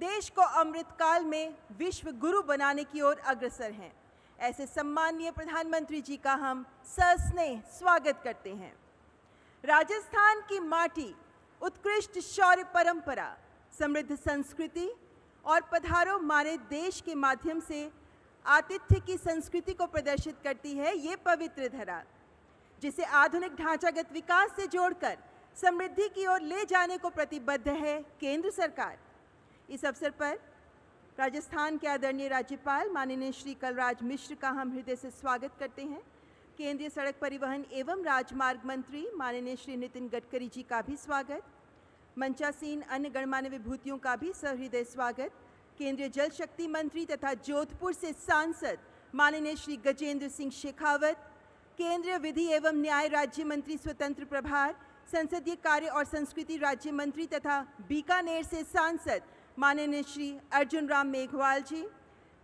देश को अमृतकाल में विश्व गुरु बनाने की ओर अग्रसर हैं। ऐसे सम्माननीय प्रधानमंत्री जी का हम सस्नेह स्वागत करते हैं। राजस्थान की माटी, उत्कृष्ट शौर्य परंपरा, समृद्ध संस्कृति और पधारो मारे देश के माध्यम से आतिथ्य की संस्कृति को प्रदर्शित करती है ये पवित्र धरा, जिसे आधुनिक ढांचागत विकास से जोड़कर समृद्धि की ओर ले जाने को प्रतिबद्ध है केंद्र सरकार। इस अवसर पर राजस्थान के आदरणीय राज्यपाल माननीय श्री कलराज मिश्र का हम हृदय से स्वागत करते हैं। केंद्रीय सड़क परिवहन एवं राजमार्ग मंत्री माननीय श्री नितिन गडकरी जी का भी स्वागत। मंचासीन अन्य गणमान्य विभूतियों का भी सहृदय स्वागत। केंद्रीय जल शक्ति मंत्री तथा जोधपुर से सांसद माननीय श्री गजेंद्र सिंह शेखावत, केंद्रीय विधि एवं न्याय राज्य मंत्री स्वतंत्र प्रभार, संसदीय कार्य और संस्कृति राज्य मंत्री तथा बीकानेर से सांसद माननीय श्री अर्जुन राम मेघवाल जी,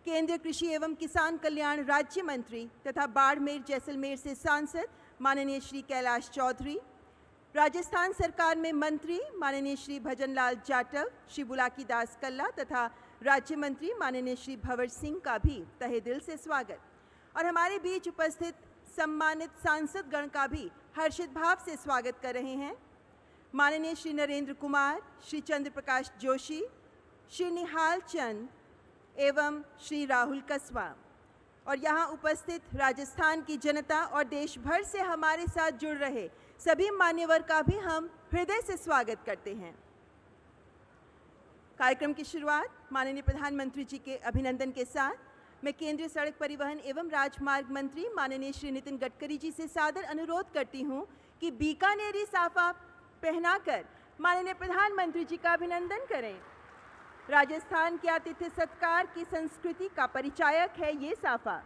केंद्रीय कृषि एवं किसान कल्याण राज्य मंत्री तथा बाड़मेर जैसलमेर से सांसद माननीय श्री कैलाश चौधरी, राजस्थान सरकार में मंत्री माननीय श्री भजनलाल जाटव, श्री बुलाकी दास कल्ला तथा राज्य मंत्री माननीय श्री भंवर सिंह का भी तहे दिल से स्वागत। और हमारे बीच उपस्थित सम्मानित सांसद गण का भी हर्षित भाव से स्वागत कर रहे हैं माननीय श्री नरेंद्र कुमार, श्री चंद्र प्रकाश जोशी, श्री निहाल चंद एवं श्री राहुल कस्वा। और यहाँ उपस्थित राजस्थान की जनता और देश भर से हमारे साथ जुड़ रहे सभी मान्यवर का भी हम हृदय से स्वागत करते हैं। कार्यक्रम की शुरुआत माननीय प्रधानमंत्री जी के अभिनंदन के साथ मैं केंद्रीय सड़क परिवहन एवं राजमार्ग मंत्री माननीय श्री नितिन गडकरी जी से सादर अनुरोध करती हूं कि बीकानेरी साफा पहनाकर माननीय प्रधानमंत्री जी का अभिनंदन करें। राजस्थान के आतिथ्य सत्कार की संस्कृति का परिचायक है ये साफा।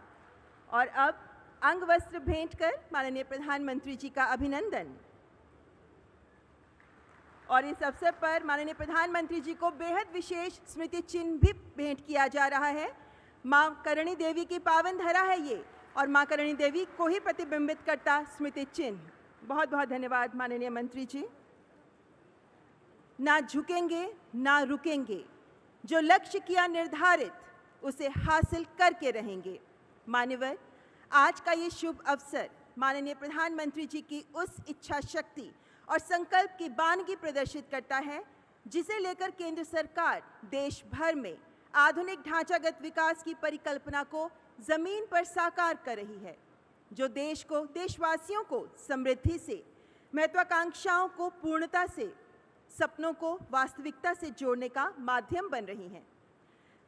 और अब अंग वस्त्र भेंट कर माननीय प्रधानमंत्री जी का अभिनंदन। और इस अवसर पर माननीय प्रधानमंत्री जी को बेहद विशेष स्मृति चिन्ह भी भेंट किया जा रहा है। माँ करणी देवी की पावन धरा है ये, और माँ करणी देवी को ही प्रतिबिंबित करता स्मृति चिन्ह। बहुत बहुत धन्यवाद माननीय मंत्री जी। ना झुकेंगे ना रुकेंगे, जो लक्ष्य किया निर्धारित उसे हासिल करके रहेंगे। मान्यवर, आज का ये शुभ अवसर माननीय प्रधानमंत्री जी की उस इच्छा शक्ति और संकल्प की बानगी प्रदर्शित करता है जिसे लेकर केंद्र सरकार देश भर में आधुनिक ढांचागत विकास की परिकल्पना को जमीन पर साकार कर रही है, जो देश को, देशवासियों को समृद्धि से, महत्वाकांक्षाओं को पूर्णता से, सपनों को वास्तविकता से जोड़ने का माध्यम बन रही हैं।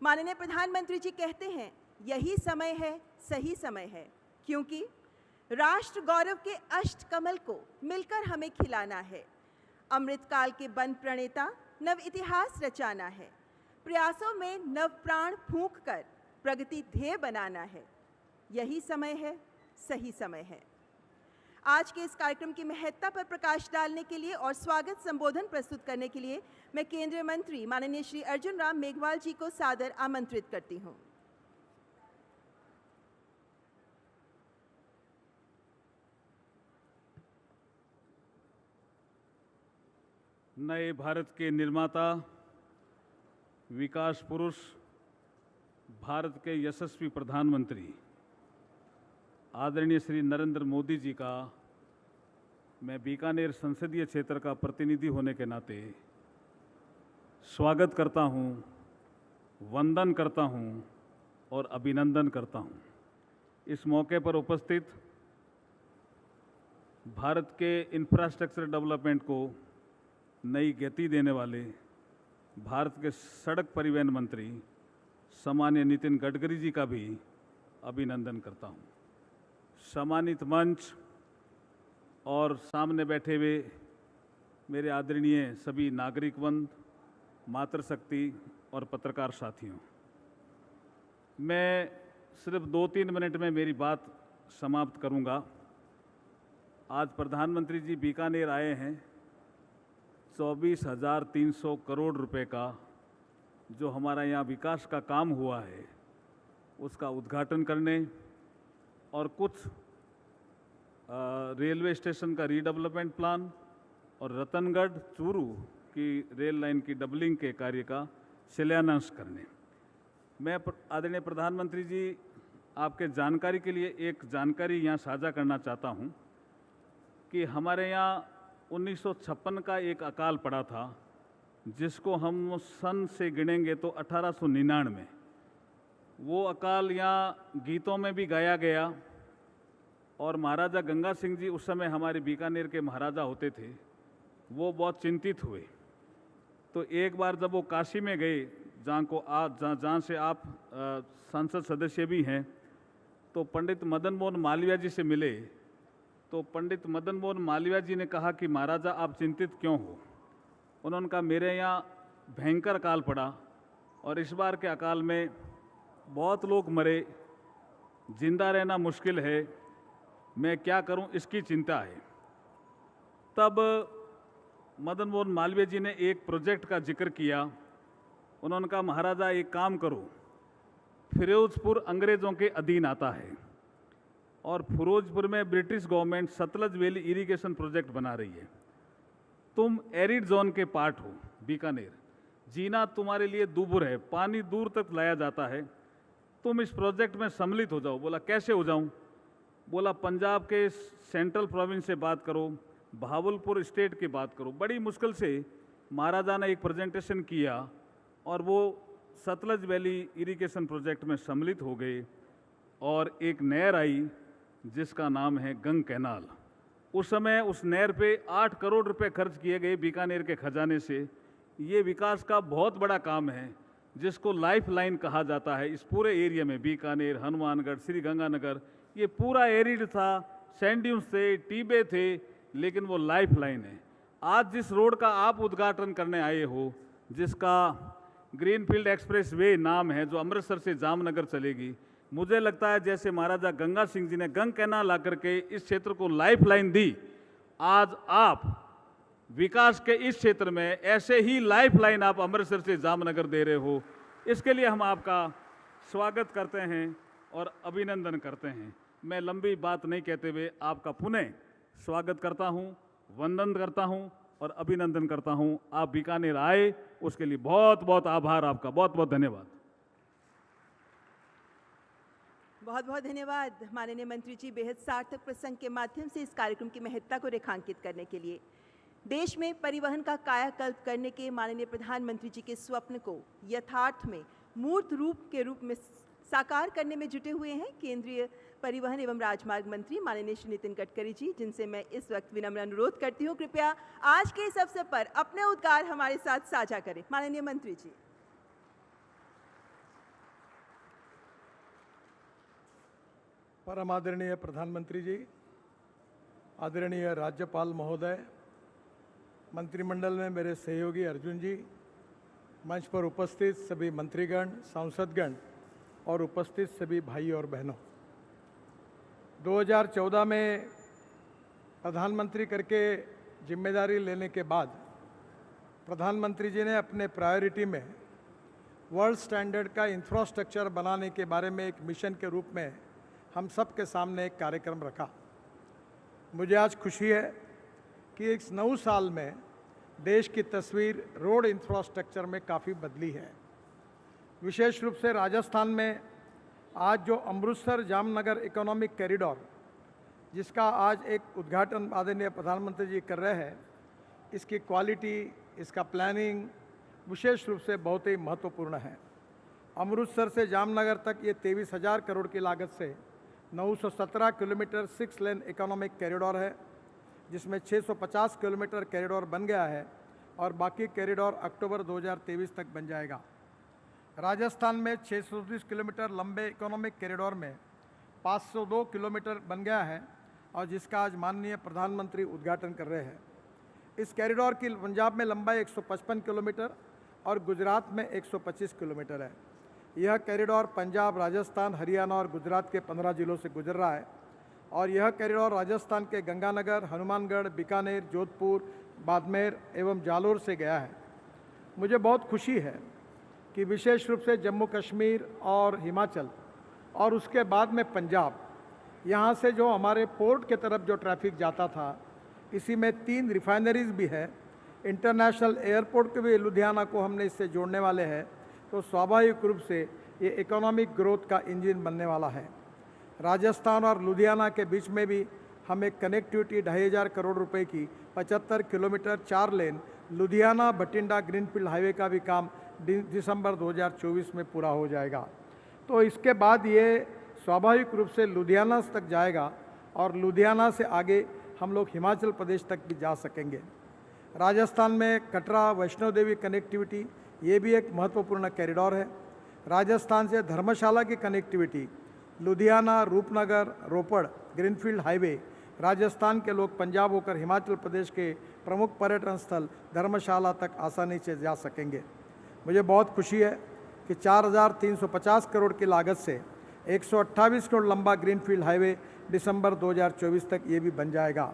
माननीय प्रधानमंत्री जी कहते हैं, यही समय है, सही समय है, क्योंकि राष्ट्र गौरव के अष्टकमल को मिलकर हमें खिलाना है। अमृतकाल के बन प्रणेता नव इतिहास रचाना है। प्रयासों में नव प्राण फूंक कर प्रगति ध्येय बनाना है। यही समय है, सही समय है। आज के इस कार्यक्रम की महत्ता पर प्रकाश डालने के लिए और स्वागत संबोधन प्रस्तुत करने के लिए मैं केंद्रीय मंत्री माननीय श्री अर्जुन राम मेघवाल जी को सादर आमंत्रित करती हूं। नए भारत के निर्माता, विकास पुरुष, भारत के यशस्वी प्रधानमंत्री आदरणीय श्री नरेंद्र मोदी जी का मैं बीकानेर संसदीय क्षेत्र का प्रतिनिधि होने के नाते स्वागत करता हूं, वंदन करता हूं और अभिनंदन करता हूं। इस मौके पर उपस्थित भारत के इंफ्रास्ट्रक्चर डेवलपमेंट को नई गति देने वाले भारत के सड़क परिवहन मंत्री सम्माननीय नितिन गडकरी जी का भी अभिनंदन करता हूं। सम्मानित मंच और सामने बैठे हुए मेरे आदरणीय सभी नागरिकवंद, मातृशक्ति और पत्रकार साथियों, मैं सिर्फ 2-3 मिनट में मेरी बात समाप्त करूंगा। आज प्रधानमंत्री जी बीकानेर आए हैं। 24,300 करोड़ रुपए का जो हमारा यहाँ विकास का काम हुआ है उसका उद्घाटन करने और कुछ रेलवे स्टेशन का रीडेवलपमेंट प्लान और रतनगढ़ चूरू की रेल लाइन की डबलिंग के कार्य का शिलान्यास करने। मैं आदरणीय प्रधानमंत्री जी, आपके जानकारी के लिए एक जानकारी यहाँ साझा करना चाहता हूँ कि हमारे यहाँ 1956 का एक अकाल पड़ा था, जिसको हम सन से गिनेंगे तो 1899। वो अकाल यहाँ गीतों में भी गाया गया और महाराजा गंगा सिंह जी उस समय हमारे बीकानेर के महाराजा होते थे, वो बहुत चिंतित हुए। तो एक बार जब वो काशी में गए, जहाँ से आप संसद सदस्य भी हैं, तो पंडित मदन मोहन मालवीय जी से मिले। तो पंडित मदन मोहन मालवीय जी ने कहा कि महाराजा आप चिंतित क्यों हो। उन्होंने कहा मेरे यहाँ भयंकर अकाल पड़ा और इस बार के अकाल में बहुत लोग मरे, जिंदा रहना मुश्किल है, मैं क्या करूं इसकी चिंता है। तब मदन मोहन मालवीय जी ने एक प्रोजेक्ट का जिक्र किया। उन्होंने कहा महाराजा एक काम करो, फिरोजपुर अंग्रेज़ों के अधीन आता है और फिरोजपुर में British government Sutlej valley irrigation project बना रही है। तुम एरिड जोन के पार्ट हो, बीकानेर जीना तुम्हारे लिए दूभर है, पानी दूर तक लाया जाता है, तुम इस प्रोजेक्ट में सम्मिलित हो जाओ। बोला कैसे हो जाऊं? बोला पंजाब के सेंट्रल प्रोविंस से बात करो, भावलपुर स्टेट की बात करो। बड़ी मुश्किल से महाराजा ने एक प्रेजेंटेशन किया और वो सतलज वैली इरिगेशन प्रोजेक्ट में सम्मिलित हो गए और एक नहर आई जिसका नाम है गंग कैनाल। उस समय उस नहर पे 8 करोड़ रुपए खर्च किए गए बीकानेर के खजाने से। ये विकास का बहुत बड़ा काम है जिसको लाइफ लाइन कहा जाता है। इस पूरे एरिया में बीकानेर, हनुमानगढ़, श्री गंगानगर, ये पूरा एरिड था, सैंड ड्यून्स थे, टीबे थे, लेकिन वो लाइफ लाइन है। आज जिस रोड का आप उद्घाटन करने आए हो, जिसका ग्रीनफील्ड एक्सप्रेस वे नाम है, जो अमृतसर से जामनगर चलेगी, मुझे लगता है जैसे महाराजा गंगा सिंह जी ने गंग कैनाल ला करके इस क्षेत्र को लाइफ लाइन दी, आज आप विकास के इस क्षेत्र में ऐसे ही लाइफ लाइन आप अमृतसर से जामनगर दे रहे हो। इसके लिए हम आपका स्वागत करते हैं और अभिनंदन करते हैं। मैं लंबी बात नहीं कहते हुए आपका पुनः स्वागत करता हूं, वंदन करता हूं और अभिनंदन करता हूं। आप बीकानेर आए उसके लिए बहुत बहुत आभार आपका, बहुत बहुत धन्यवाद। बहुत बहुत धन्यवाद माननीय मंत्री जी, बेहद सार्थक प्रसंग के माध्यम से इस कार्यक्रम की महत्ता को रेखांकित करने के लिए। देश में परिवहन का कायाकल्प करने के माननीय प्रधानमंत्री जी के स्वप्न को यथार्थ में मूर्त रूप में साकार करने में जुटे हुए हैं केंद्रीय परिवहन एवं राजमार्ग मंत्री माननीय श्री नितिन गडकरी जी, जिनसे मैं इस वक्त विनम्र अनुरोध करती हूँ कृपया आज के इस अवसर पर अपने उद्गार हमारे साथ साझा करें। माननीय मंत्री जी। परम आदरणीय प्रधानमंत्री जी, आदरणीय राज्यपाल महोदय, मंत्रिमंडल में मेरे सहयोगी अर्जुन जी, मंच पर उपस्थित सभी मंत्रीगण, सांसदगण और उपस्थित सभी भाई और बहनों, 2014 में प्रधानमंत्री करके जिम्मेदारी लेने के बाद प्रधानमंत्री जी ने अपने प्रायोरिटी में वर्ल्ड स्टैंडर्ड का इंफ्रास्ट्रक्चर बनाने के बारे में एक मिशन के रूप में हम सब के सामने एक कार्यक्रम रखा। मुझे आज खुशी है कि इस 9 साल में देश की तस्वीर रोड इंफ्रास्ट्रक्चर में काफ़ी बदली है। विशेष रूप से राजस्थान में आज जो अमृतसर जामनगर इकोनॉमिक कॉरिडोर, जिसका आज एक उद्घाटन आदरणीय प्रधानमंत्री जी कर रहे हैं, इसकी क्वालिटी, इसका प्लानिंग विशेष रूप से बहुत ही महत्वपूर्ण है। अमृतसर से जामनगर तक ये 23,000 करोड़ की लागत से 917 किलोमीटर 6 लेन इकोनॉमिक कॉरिडोर है, जिसमें 650 किलोमीटर कॉरिडोर बन गया है और बाकी कॉरिडोर अक्टूबर 2023 तक बन जाएगा। राजस्थान में 620 किलोमीटर लंबे इकोनॉमिक कॉरिडोर में 502 किलोमीटर बन गया है और जिसका आज माननीय प्रधानमंत्री उद्घाटन कर रहे हैं। इस कॉरिडोर की पंजाब में लंबाई 155 किलोमीटर और गुजरात में 125 किलोमीटर है। यह कॉरिडोर पंजाब, राजस्थान, हरियाणा और गुजरात के 15 जिलों से गुजर रहा है और यह कॉरिडोर राजस्थान के गंगानगर, हनुमानगढ़, बीकानेर, जोधपुर, बाड़मेर एवं जालोर से गया है। मुझे बहुत खुशी है कि विशेष रूप से जम्मू कश्मीर और हिमाचल और उसके बाद में पंजाब, यहाँ से जो हमारे पोर्ट के तरफ जो ट्रैफिक जाता था, इसी में 3 रिफाइनरीज भी है। इंटरनेशनल एयरपोर्ट के भी लुधियाना को हमने इससे जोड़ने वाले हैं तो स्वाभाविक रूप से ये इकोनॉमिक ग्रोथ का इंजन बनने वाला है। राजस्थान और लुधियाना के बीच में भी हम एक कनेक्टिविटी 2,500 करोड़ रुपए की 75 किलोमीटर 4 लेन लुधियाना बठिंडा ग्रीनफील्ड हाईवे का भी काम दिसंबर 2024 में पूरा हो जाएगा। तो इसके बाद ये स्वाभाविक रूप से लुधियाना तक जाएगा और लुधियाना से आगे हम लोग हिमाचल प्रदेश तक भी जा सकेंगे। राजस्थान में कटरा वैष्णो देवी कनेक्टिविटी ये भी एक महत्वपूर्ण कॉरिडोर है। राजस्थान से धर्मशाला की कनेक्टिविटी लुधियाना रूपनगर रोपड़ ग्रीनफील्ड हाईवे राजस्थान के लोग पंजाब होकर हिमाचल प्रदेश के प्रमुख पर्यटन स्थल धर्मशाला तक आसानी से जा सकेंगे। मुझे बहुत खुशी है कि 4,350 करोड़ की लागत से 128 करोड़ लंबा ग्रीनफील्ड हाईवे दिसंबर 2024 तक ये भी बन जाएगा,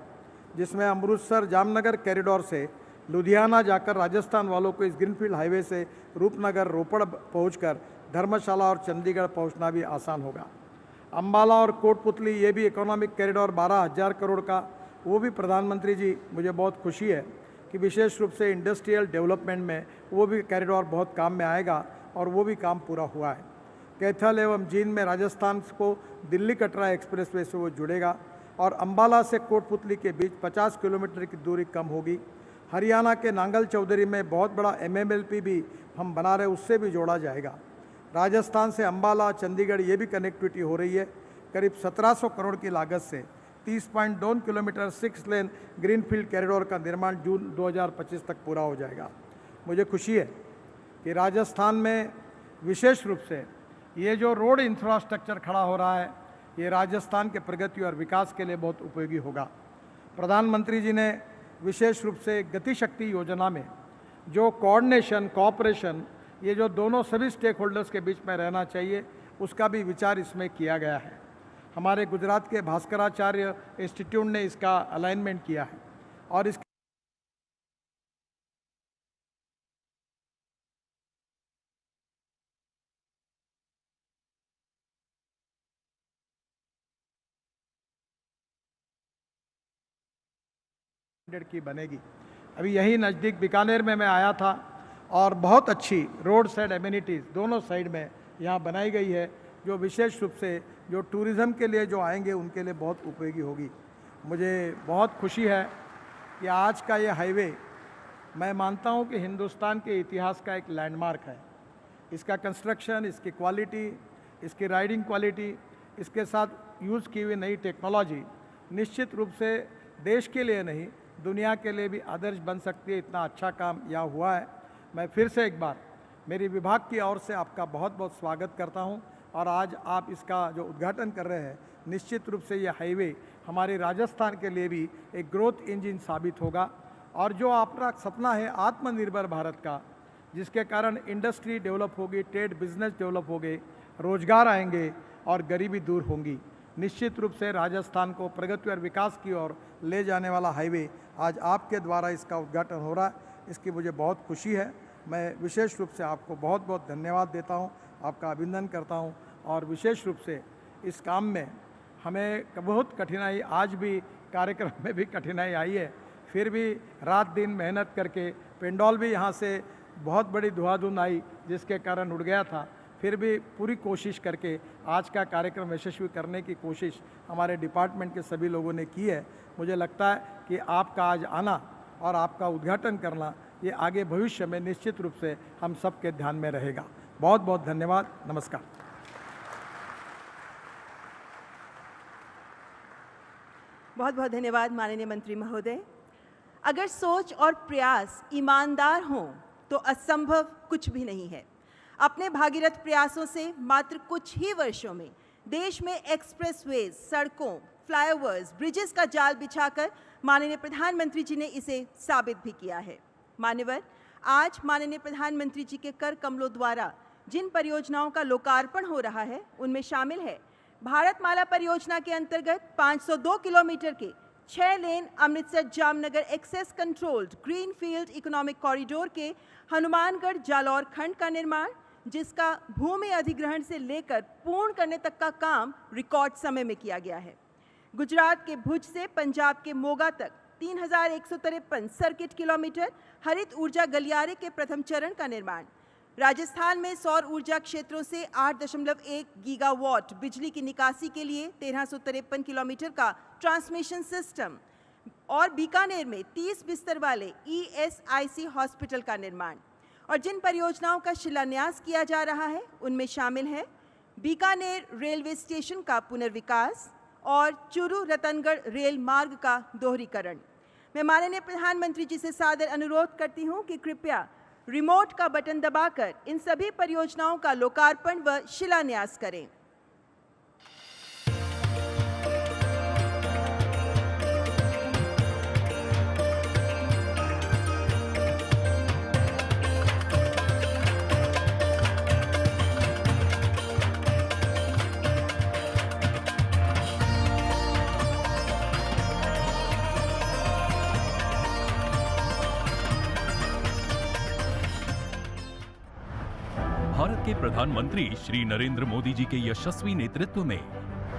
जिसमें अमृतसर जामनगर कॉरिडोर से लुधियाना जाकर राजस्थान वालों को इस ग्रीनफील्ड हाईवे से रूपनगर रोपड़ पहुंचकर धर्मशाला और चंडीगढ़ पहुंचना भी आसान होगा। अंबाला और कोटपुतली ये भी इकोनॉमिक कॉरिडोर 12,000 करोड़ का, वो भी प्रधानमंत्री जी मुझे बहुत खुशी है कि विशेष रूप से इंडस्ट्रियल डेवलपमेंट में वो भी कॉरिडोर बहुत काम में आएगा और वो भी काम पूरा हुआ है। कैथल एवं जींद में राजस्थान को दिल्ली कटरा एक्सप्रेसवे से वो जुड़ेगा और अंबाला से कोटपुतली के बीच 50 किलोमीटर की दूरी कम होगी। हरियाणा के नांगल चौधरी में बहुत बड़ा MMLP भी हम बना रहे, उससे भी जोड़ा जाएगा। राजस्थान से अंबाला चंडीगढ़ ये भी कनेक्टिविटी हो रही है। करीब 1700 करोड़ की लागत से 30.2 किलोमीटर 6 लेन ग्रीनफील्ड कॉरिडोर का निर्माण जून 2025 तक पूरा हो जाएगा। मुझे खुशी है कि राजस्थान में विशेष रूप से ये जो रोड इंफ्रास्ट्रक्चर खड़ा हो रहा है, ये राजस्थान के प्रगति और विकास के लिए बहुत उपयोगी होगा। प्रधानमंत्री जी ने विशेष रूप से गति शक्ति योजना में जो कोऑर्डिनेशन कोऑपरेशन ये जो दोनों सभी स्टेक होल्डर्स के बीच में रहना चाहिए, उसका भी विचार इसमें किया गया है। हमारे गुजरात के भास्कराचार्य इंस्टीट्यूट ने इसका अलाइनमेंट किया है और इस की बनेगी। अभी यही नज़दीक बीकानेर में मैं आया था और बहुत अच्छी रोड साइड एमिनिटीज़ दोनों साइड में यहाँ बनाई गई है, जो विशेष रूप से जो टूरिज़्म के लिए जो आएंगे उनके लिए बहुत उपयोगी होगी। मुझे बहुत खुशी है कि आज का ये हाईवे मैं मानता हूँ कि हिंदुस्तान के इतिहास का एक लैंडमार्क है। इसका कंस्ट्रक्शन, इसकी क्वालिटी, इसकी राइडिंग क्वालिटी, इसके साथ यूज़ की हुई नई टेक्नोलॉजी निश्चित रूप से देश के लिए नहीं दुनिया के लिए भी आदर्श बन सकती है। इतना अच्छा काम यहाँ हुआ है। मैं फिर से एक बार मेरी विभाग की ओर से आपका बहुत बहुत स्वागत करता हूँ और आज आप इसका जो उद्घाटन कर रहे हैं, निश्चित रूप से ये हाईवे हमारे राजस्थान के लिए भी एक ग्रोथ इंजन साबित होगा। और जो आपका सपना है आत्मनिर्भर भारत का, जिसके कारण इंडस्ट्री डेवलप होगी, ट्रेड बिजनेस डेवलप होंगे, रोजगार आएंगे और गरीबी दूर होंगी, निश्चित रूप से राजस्थान को प्रगति और विकास की ओर ले जाने वाला हाईवे आज आपके द्वारा इसका उद्घाटन हो रहा है। इसकी मुझे बहुत खुशी है। मैं विशेष रूप से आपको बहुत बहुत धन्यवाद देता हूं, आपका अभिनंदन करता हूं और विशेष रूप से इस काम में हमें बहुत कठिनाई, आज भी कार्यक्रम में भी कठिनाई आई है, फिर भी रात दिन मेहनत करके पेंडोल भी यहाँ से बहुत बड़ी धुआंधुन आई जिसके कारण उड़ गया था, फिर भी पूरी कोशिश करके आज का कार्यक्रम यशस्वी करने की कोशिश हमारे डिपार्टमेंट के सभी लोगों ने की है। मुझे लगता है कि आपका आज आना और आपका उद्घाटन करना ये आगे भविष्य में निश्चित रूप से हम सबके ध्यान में रहेगा। बहुत बहुत धन्यवाद। नमस्कार। बहुत बहुत धन्यवाद माननीय मंत्री महोदय। अगर सोच और प्रयास ईमानदार हों तो असंभव कुछ भी नहीं है। अपने भागीरथ प्रयासों से मात्र कुछ ही वर्षों में देश में एक्सप्रेसवेज, सड़कों, फ्लाईओवर्स, ब्रिजेस का जाल बिछाकर माननीय प्रधानमंत्री जी ने इसे साबित भी किया है। मान्यवर, आज माननीय प्रधानमंत्री जी के कर कमलों द्वारा जिन परियोजनाओं का लोकार्पण हो रहा है उनमें शामिल है भारतमाला परियोजना के अंतर्गत 502 किलोमीटर के 6 lane Amritsar Jamnagar access controlled greenfield economic corridor के हनुमानगढ़ जालौर खंड का निर्माण, जिसका भूमि अधिग्रहण से लेकर पूर्ण करने तक का काम रिकॉर्ड समय में किया गया है। गुजरात के भुज से पंजाब के मोगा तक 3153 सर्किट किलोमीटर हरित ऊर्जा गलियारे के प्रथम चरण का निर्माण, राजस्थान में सौर ऊर्जा क्षेत्रों से 8.1 गीगावाट बिजली की निकासी के लिए 1353 किलोमीटर का ट्रांसमिशन सिस्टम और बीकानेर में 30 बिस्तर वाले ESIC हॉस्पिटल का निर्माण। और जिन परियोजनाओं का शिलान्यास किया जा रहा है उनमें शामिल है बीकानेर रेलवे स्टेशन का पुनर्विकास और चूरू रतनगढ़ रेल मार्ग का दोहरीकरण। मैं माननीय प्रधानमंत्री जी से सादर अनुरोध करती हूं कि कृपया रिमोट का बटन दबाकर इन सभी परियोजनाओं का लोकार्पण व शिलान्यास करें। भारत के प्रधानमंत्री श्री नरेंद्र मोदी जी के यशस्वी नेतृत्व में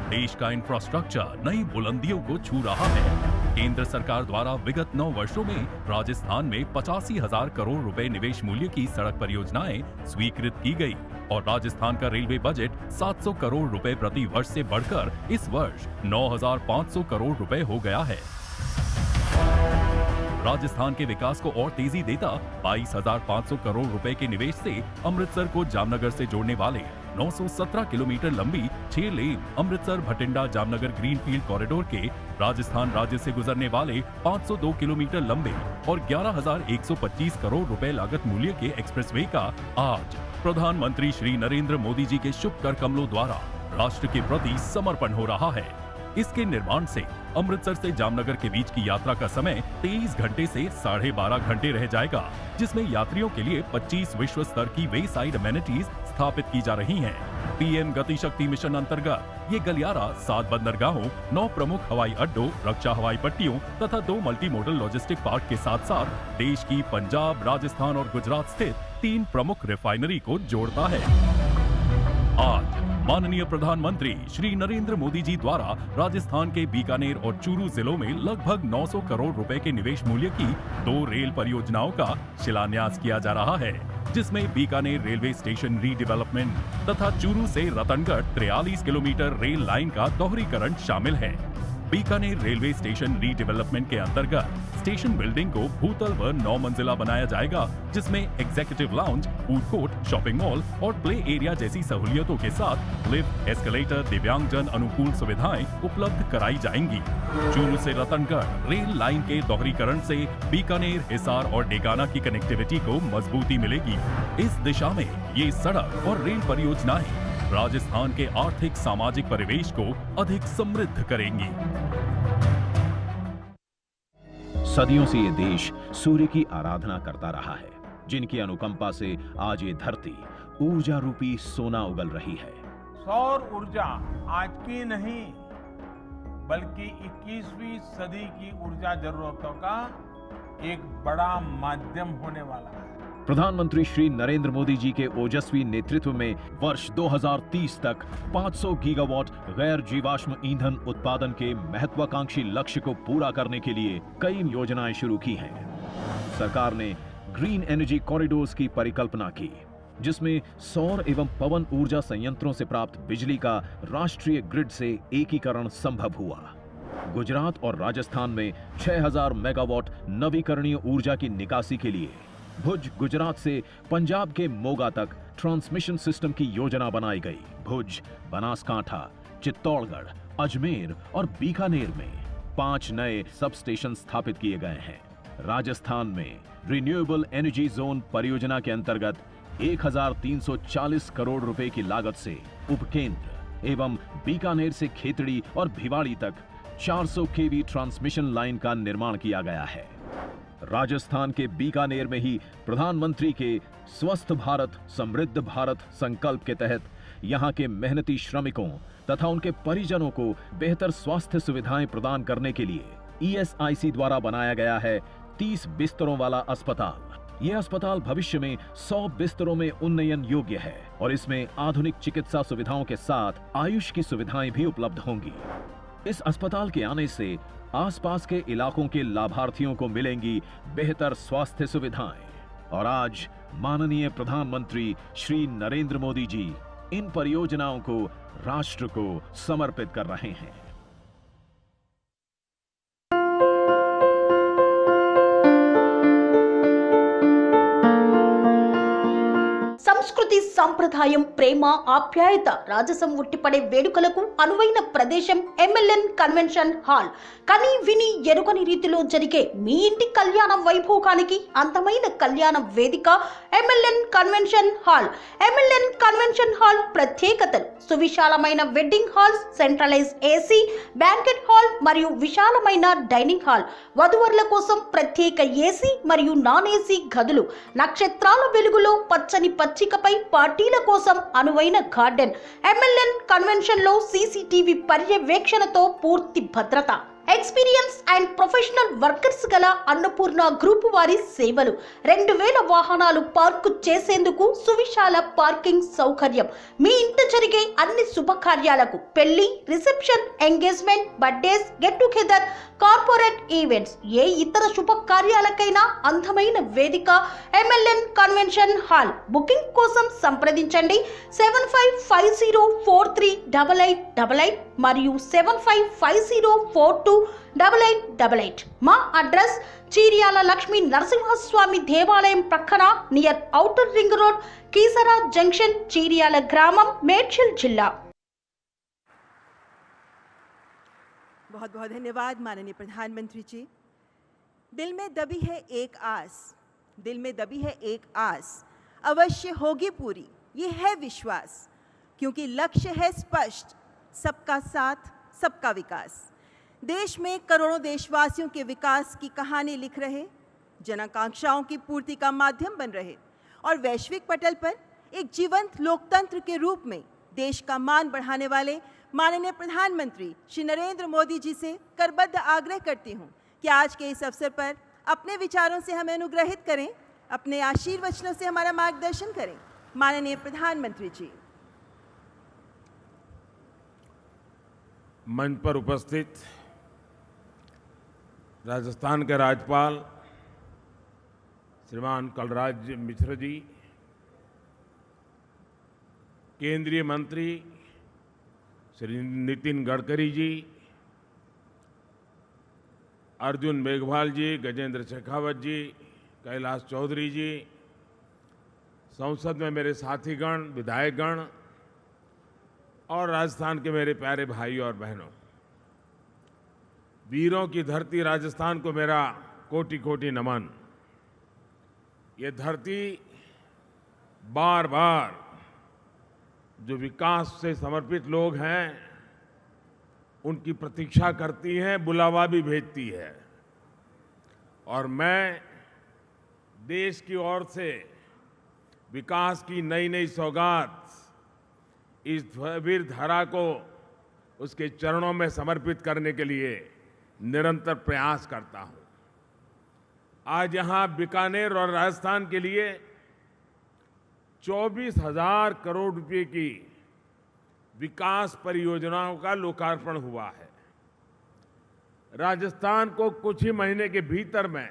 देश का इंफ्रास्ट्रक्चर नई बुलंदियों को छू रहा है। केंद्र सरकार द्वारा विगत 9 वर्षों में राजस्थान में 85,000 करोड़ रुपए निवेश मूल्य की सड़क परियोजनाएं स्वीकृत की गई और राजस्थान का रेलवे बजट 700 करोड़ रुपए प्रति वर्ष से बढ़कर इस वर्ष 9,500 करोड़ रुपए हो गया है। राजस्थान के विकास को और तेजी देता 22,500 करोड़ रुपए के निवेश से अमृतसर को जामनगर से जोड़ने वाले 917 किलोमीटर लंबी 6 lane Amritsar Bathinda Jamnagar greenfield corridor के राजस्थान राज्य से गुजरने वाले 502 किलोमीटर लंबे और 11,125 करोड़ रुपए लागत मूल्य के एक्सप्रेसवे का आज प्रधानमंत्री श्री नरेंद्र मोदी जी के शुभ कर कमलों द्वारा राष्ट्र के प्रति समर्पण हो रहा है। इसके निर्माण से अमृतसर से जामनगर के बीच की यात्रा का समय 23 घंटे से 12.5 घंटे रह जाएगा, जिसमें यात्रियों के लिए 25 विश्व स्तर की वे साइड अमेनिटीज स्थापित की जा रही हैं। पीएम गति शक्ति मिशन अंतर्गत ये गलियारा 7 बंदरगाहों, 9 प्रमुख हवाई अड्डों, रक्षा हवाई पट्टियों तथा 2 मल्टी मॉडल लॉजिस्टिक पार्क के साथ साथ देश की पंजाब, राजस्थान और गुजरात स्थित 3 प्रमुख रिफाइनरी को जोड़ता है। आज माननीय प्रधानमंत्री श्री नरेंद्र मोदी जी द्वारा राजस्थान के बीकानेर और चूरू जिलों में लगभग 900 करोड़ रुपए के निवेश मूल्य की 2 रेल परियोजनाओं का शिलान्यास किया जा रहा है, जिसमें बीकानेर रेलवे स्टेशन रीडेवलपमेंट तथा चूरू से रतनगढ़ 43 किलोमीटर रेल लाइन का दोहरीकरण शामिल है। बीकानेर रेलवे स्टेशन रीडेवलपमेंट के अंतर्गत स्टेशन बिल्डिंग को भूतल व 9 मंजिला बनाया जाएगा, जिसमें executive lounge, food court, shopping mall और प्ले एरिया जैसी सहूलियतों के साथ लिफ्ट, एस्केलेटर, दिव्यांगजन अनुकूल सुविधाएं उपलब्ध कराई जाएंगी। चूरू से रतनगढ़ रेल लाइन के दोहरीकरण से बीकानेर, हिसार और डेगाना की कनेक्टिविटी को मजबूती मिलेगी। इस दिशा में ये सड़क और रेल परियोजनाएं राजस्थान के आर्थिक सामाजिक परिवेश को अधिक समृद्ध करेंगी। सदियों से ये देश सूर्य की आराधना करता रहा है, जिनकी अनुकंपा से आज ये धरती ऊर्जा रूपी सोना उगल रही है। सौर ऊर्जा आज की नहीं बल्कि 21वीं सदी की ऊर्जा जरूरतों का एक बड़ा माध्यम होने वाला है। प्रधानमंत्री श्री नरेंद्र मोदी जी के ओजस्वी नेतृत्व में वर्ष 2030 तक 500 गीगावाट गैर जीवाश्म ईंधन उत्पादन के महत्वाकांक्षी लक्ष्य को पूरा करने के लिए कई योजनाएं शुरू की हैं। सरकार ने ग्रीन एनर्जी कॉरिडोर्स की परिकल्पना की, जिसमें सौर एवं पवन ऊर्जा संयंत्रों से प्राप्त बिजली का राष्ट्रीय ग्रिड से एकीकरण संभव हुआ। गुजरात और राजस्थान में 6000 मेगावाट नवीकरणीय ऊर्जा की निकासी के लिए भुज, गुजरात से पंजाब के मोगा तक ट्रांसमिशन सिस्टम की योजना बनाई गई। भुज, बनासकांठा, चित्तौड़गढ़, अजमेर और बीकानेर में 5 नए सब स्टेशन स्थापित किए गए हैं। राजस्थान में रिन्यूएबल एनर्जी जोन परियोजना के अंतर्गत 1340 करोड़ रुपए की लागत से उपकेंद्र एवं बीकानेर से खेतड़ी और भिवाड़ी तक 400 केवी ट्रांसमिशन लाइन का निर्माण किया गया है। राजस्थान के बीकानेर में ही प्रधानमंत्री के स्वस्थ भारत समृद्ध भारत संकल्प के तहत यहां के मेहनती श्रमिकों तथा उनके परिजनों को बेहतर स्वास्थ्य सुविधाएं प्रदान करने के लिए ESIC द्वारा बनाया गया है 30 बिस्तरों वाला अस्पताल। यह अस्पताल भविष्य में 100 बिस्तरों में उन्नयन योग्य है और इसमें आधुनिक चिकित्सा सुविधाओं के साथ आयुष की सुविधाएं भी उपलब्ध होंगी। इस अस्पताल के आने से आसपास के इलाकों के लाभार्थियों को मिलेंगी बेहतर स्वास्थ्य सुविधाएं। और आज माननीय प्रधानमंत्री श्री नरेंद्र मोदी जी इन परियोजनाओं को राष्ट्र को समर्पित कर रहे हैं। సంస్కృతి సంప్రదాయం ప్రేమ ఆప్యాయత రాజసం ఉట్టిపడే వేడుకలకు అనువైన ప్రదేశం ఎంఎల్ఎన్ కన్వెన్షన్ హాల్. కని విని ఎరుగని రీతిలో జరిగే మీ ఇంటి కళ్యాణ వైభోగానికి అందమైన కళ్యాణ వేదిక MLN convention hall. MLN convention hall ప్రత్యేకతలు: సువిశాలమైన wedding halls, centralise AC, banquet hall మరియు విశాలమైన డైనింగ్ హాల్, వధువరుల కోసం ప్రత్యేక ఏసీ మరియు నాన్ ఏసీ గదులు, నక్షత్రాల వెలుగులో పచ్చని పచ్చికపై పార్టీల కోసం అనువైన గార్డెన్. ఎంఎల్ఎన్ కన్వెన్షన్ లో సీసీటీవీ పర్యవేక్షణతో పూర్తి భద్రత. ఎక్స్పీరియన్స్ అండ్ ప్రొఫెషనల్ వర్కర్స్ గల అన్నపూర్ణ గ్రూప్ వారి సేవలు. 2000 వాహనాలు పార్కు చేసేందుకు సువిశాల పార్కింగ్ సౌకర్యం. మీ ఇంట జరిగే అన్ని శుభకార్యాలకు, పెళ్లి, reception, engagement, birthdays, get together, corporate events, ఏ ఇతర శుభకార్యాలకైనా అందమైన వేదిక ఎంఎల్ఎన్ కన్వెన్షన్ హాల్. బుకింగ్ కోసం సంప్రదించండి 7550438888 మరియు 7550428888. మా అడ్రస్ చీర్యాల లక్ష్మీ నరసింహస్వామి దేవాలయం ప్రక్కన, near outer ring road, Keesara junction, Cheeryal గ్రామం, మేడ్చల్ జిల్లా. बहुत बहुत धन्यवाद माननीय प्रधानमंत्री जी। दिल में दबी है एक आस, दिल में दबी है एक आस, अवश्य होगी पूरी, ये है विश्वास, क्योंकि लक्ष्य है स्पष्ट, सबका साथ, सबका विकास। देश में करोड़ों देशवासियों के विकास की कहानी लिख रहे, जनाकांक्षाओं की पूर्ति का माध्यम बन रहे और वैश्विक पटल पर एक जीवंत लोकतंत्र के रूप में देश का मान बढ़ाने वाले माननीय प्रधानमंत्री श्री नरेंद्र मोदी जी से करबद्ध आग्रह करती हूँ कि आज के इस अवसर पर अपने विचारों से हमें अनुग्रहित करें, अपने आशीर्वचनों से हमारा मार्गदर्शन करें। माननीय प्रधानमंत्री जी। मंच पर उपस्थित राजस्थान के राज्यपाल श्रीमान कलराज मिश्र जी, केंद्रीय मंत्री श्री नितिन गडकरी जी, अर्जुन मेघवाल जी, गजेंद्र शेखावत जी, कैलाश चौधरी जी, संसद में मेरे साथीगण, विधायकगण और राजस्थान के मेरे प्यारे भाई और बहनों, वीरों की धरती राजस्थान को मेरा कोटि कोटि नमन। ये धरती बार बार जो विकास से समर्पित लोग हैं उनकी प्रतीक्षा करती है, बुलावा भी भेजती है, और मैं देश की ओर से विकास की नई नई सौगात इस वीर धरा को उसके चरणों में समर्पित करने के लिए निरंतर प्रयास करता हूं। आज यहां बीकानेर और राजस्थान के लिए 24,000 करोड़ रुपए की विकास परियोजनाओं का लोकार्पण हुआ है। राजस्थान को कुछ ही महीने के भीतर में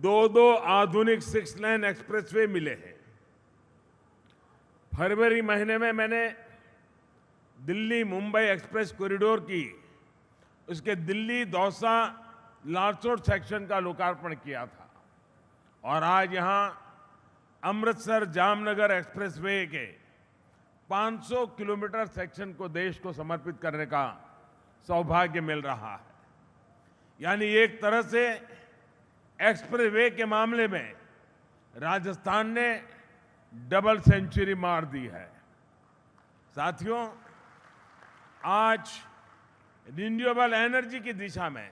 दो आधुनिक 6 लेन एक्सप्रेसवे मिले हैं। फरवरी महीने में मैंने दिल्ली मुंबई एक्सप्रेस कॉरिडोर की उसके दिल्ली दौसा लालसोट सेक्शन का लोकार्पण किया था, और आज यहां अमृतसर जामनगर एक्सप्रेसवे के 500 किलोमीटर सेक्शन को देश को समर्पित करने का सौभाग्य मिल रहा है। यानी एक तरह से एक्सप्रेसवे के मामले में राजस्थान ने डबल सेंचुरी मार दी है। साथियों, आज रिन्यूएबल एनर्जी की दिशा में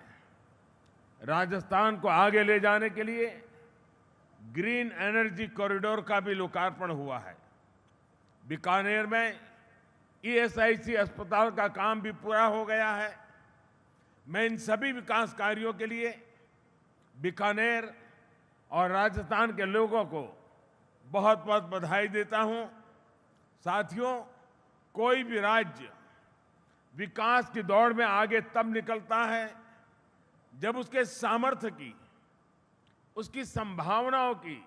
राजस्थान को आगे ले जाने के लिए ग्रीन एनर्जी कॉरिडोर का भी लोकार्पण हुआ है। बीकानेर में ईएसआईसी अस्पताल का काम भी पूरा हो गया है। मैं इन सभी विकास कार्यों के लिए बीकानेर और राजस्थान के लोगों को बहुत बहुत बधाई देता हूं। साथियों, कोई भी राज्य विकास की दौड़ में आगे तब निकलता है जब उसके सामर्थ्य की, उसकी संभावनाओं की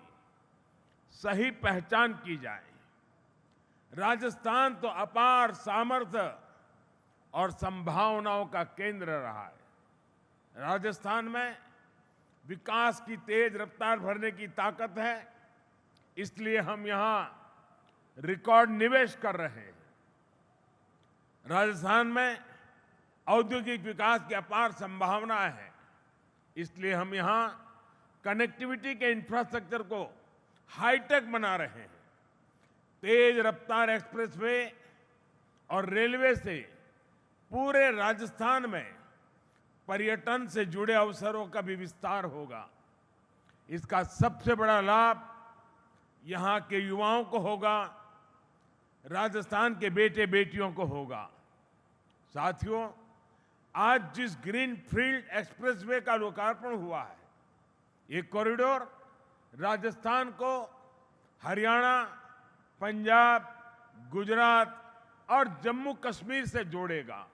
सही पहचान की जाए। राजस्थान तो अपार सामर्थ्य और संभावनाओं का केंद्र रहा है। राजस्थान में विकास की तेज रफ्तार भरने की ताकत है, इसलिए हम यहां रिकॉर्ड निवेश कर रहे हैं। राजस्थान में औद्योगिक विकास की अपार संभावना है, इसलिए हम यहां कनेक्टिविटी के इंफ्रास्ट्रक्चर को हाईटेक बना रहे हैं। तेज रफ्तार एक्सप्रेसवे और रेलवे से पूरे राजस्थान में पर्यटन से जुड़े अवसरों का भी विस्तार होगा। इसका सबसे बड़ा लाभ यहां के युवाओं को होगा, राजस्थान के बेटे बेटियों को होगा। साथियों, आज जिस ग्रीन फील्ड एक्सप्रेसवे का लोकार्पण हुआ है, ये कॉरिडोर राजस्थान को हरियाणा, पंजाब, गुजरात और जम्मू कश्मीर से जोड़ेगा।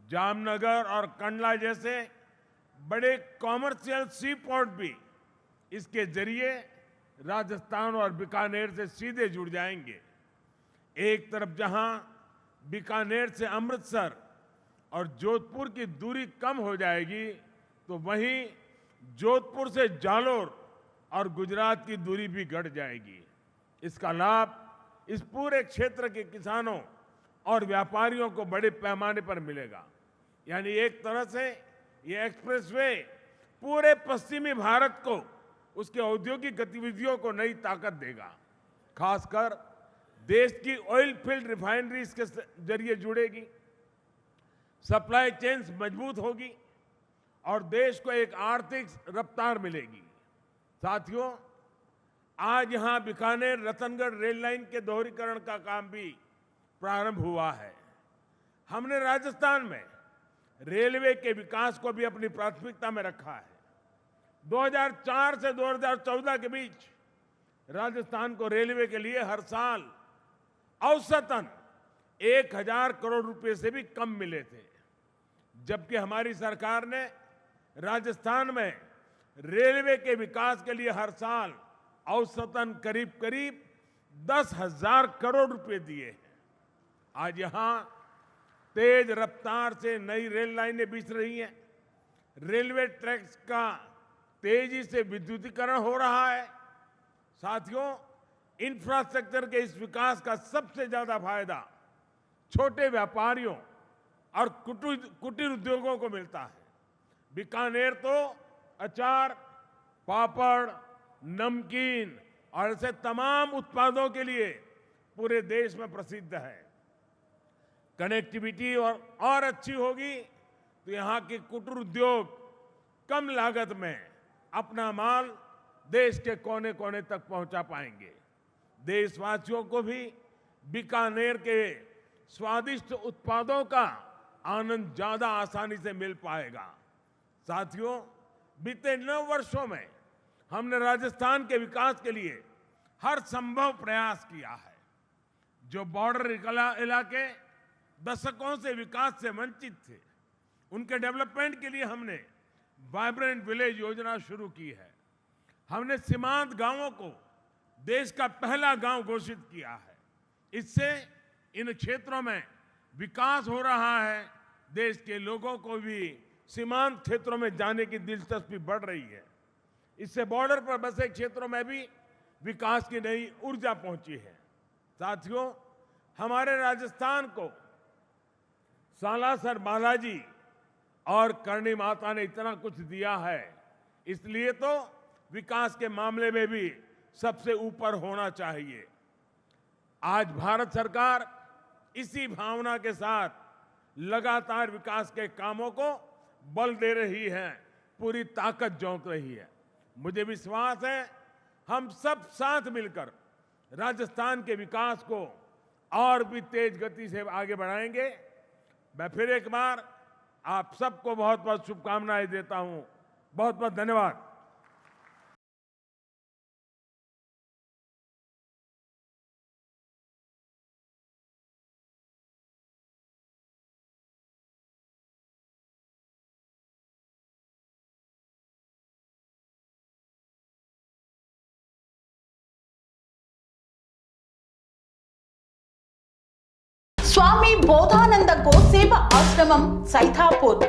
जामनगर और कंडला जैसे बड़े कॉमर्शियल सी पोर्ट भी इसके जरिए राजस्थान और बीकानेर से सीधे जुड़ जाएंगे। एक तरफ जहां बीकानेर से अमृतसर और जोधपुर की दूरी कम हो जाएगी, तो वहीं जोधपुर से जालोर और गुजरात की दूरी भी घट जाएगी। इसका लाभ इस पूरे क्षेत्र के किसानों और व्यापारियों को बड़े पैमाने पर मिलेगा। यानी एक तरह से ये एक्सप्रेसवे पूरे पश्चिमी भारत को, उसके औद्योगिक गतिविधियों को नई ताकत देगा। खासकर देश की ऑयल फील्ड रिफाइनरीज के जरिए जुड़ेगी, सप्लाई चेन्स मजबूत होगी और देश को एक आर्थिक रफ्तार मिलेगी। साथियों, आज यहां बीकानेर रतनगढ़ रेल लाइन के दोहरीकरण का काम भी प्रारंभ हुआ है। हमने राजस्थान में रेलवे के विकास को भी अपनी प्राथमिकता में रखा है। 2004 से 2014 के बीच राजस्थान को रेलवे के लिए हर साल औसतन 1000 करोड़ रुपए से भी कम मिले थे, जबकि हमारी सरकार ने राजस्थान में रेलवे के विकास के लिए हर साल औसतन करीब करीब 10,000 करोड़ रुपए दिए हैं। आज यहां तेज रफ्तार से नई रेल लाइनें बिछ रही हैं, रेलवे ट्रैक्स का तेजी से विद्युतीकरण हो रहा है। साथियों, इंफ्रास्ट्रक्चर के इस विकास का सबसे ज्यादा फायदा छोटे व्यापारियों और कुटीर उद्योगों को मिलता है। बीकानेर तो अचार, पापड़, नमकीन और ऐसे तमाम उत्पादों के लिए पूरे देश में प्रसिद्ध है। कनेक्टिविटी और अच्छी होगी तो यहाँ के कुटीर उद्योग कम लागत में अपना माल देश के कोने कोने तक पहुंचा पाएंगे। देशवासियों को भी बीकानेर के स्वादिष्ट उत्पादों का आनंद ज्यादा आसानी से मिल पाएगा। साथियों, बीते 9 वर्षों में हमने राजस्थान के विकास के लिए हर संभव प्रयास किया है। जो बॉर्डर इलाके दशकों से विकास से वंचित थे, उनके डेवलपमेंट के लिए हमने वाइब्रेंट विलेज योजना शुरू की है। हमने सीमांत गांवों को देश का पहला गांव घोषित किया है। इससे इन क्षेत्रों में विकास हो रहा है, देश के लोगों को भी सीमांत क्षेत्रों में जाने की दिलचस्पी बढ़ रही है। इससे बॉर्डर पर बसे क्षेत्रों में भी विकास की नई ऊर्जा पहुंची है। साथियों, हमारे राजस्थान को सालासर बालाजी और करणी माता ने इतना कुछ दिया है, इसलिए तो विकास के मामले में भी सबसे ऊपर होना चाहिए। आज भारत सरकार इसी भावना के साथ लगातार विकास के कामों को बल दे रही है, पूरी ताकत झोंक रही है। मुझे विश्वास है हम सब साथ मिलकर राजस्थान के विकास को और भी तेज गति से आगे बढ़ाएंगे। मैं फिर एक बार आप सबको बहुत बहुत शुभकामनाएं देता हूं। बहुत बहुत धन्यवाद। స్వామి బోధానంద గోసేవ ఆశ్రమం సైథాపూర్.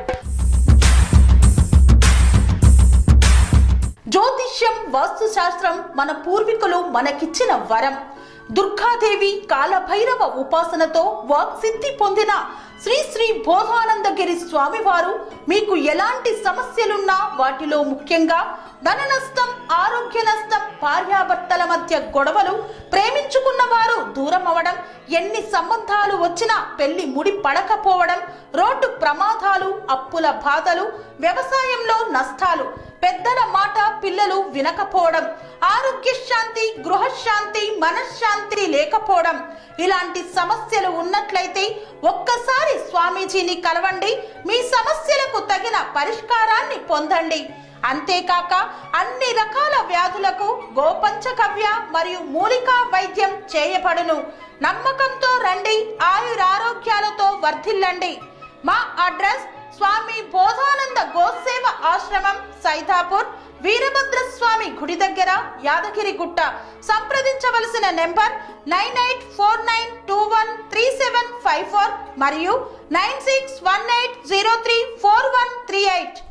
జ్యోతిష్యం, వాస్తుశాస్త్రం మన పూర్వీకులు మనకిచ్చిన వరం. దుర్గాదేవి, కాలభైరవ ఉపాసనతో వాక్సిద్ధి పొందిన శ్రీ శ్రీ బోధానందగిరి స్వామివారు మీకు ఎలాంటి సమస్యలున్నా, వాటిలో ముఖ్యంగా ధన నష్టం, ఆరోగ్య నష్టం, భార్యాభర్తల మధ్య గొడవలు, ప్రేమించుకున్న వారు దూరం అవడం, ఎన్ని సంబంధాలు వచ్చినా పెళ్లి ముడి పడకపోవడం, రోడ్డు ప్రమాదాలు, అప్పుల బాధలు, వ్యవసాయంలో నష్టాలు, పెద్దల మాట పిల్లలు వినకపోవడం, ఆరోగ్య శాంతి, గృహశాంతి, మనశ్శాంతి లేకపోవడం, ఇలాంటి సమస్యలు ఉన్నట్లయితే ఒక్కసారి స్వామీజీని కలవండి. మీ సమస్యలకు తగిన పరిష్కారాన్ని పొందండి. అంతేకాక అన్ని రకాల వ్యాధులకు గోపంచగవ్య మరియు మూలికా వైద్యం చేయబడును. నమ్మకంతో రండి, ఆయురారోగ్యాలతో వర్ధిల్లండి. మా అడ్రస్ స్వామి బోధానంద గోసేవ ఆశ్రమం సైథాపూర్, వీరభద్రస్వామి గుడి దగ్గర, యాదగిరిగుట్ట. సంప్రదించవలసిన నెంబర్ 9849213754 మరియు 9618034138.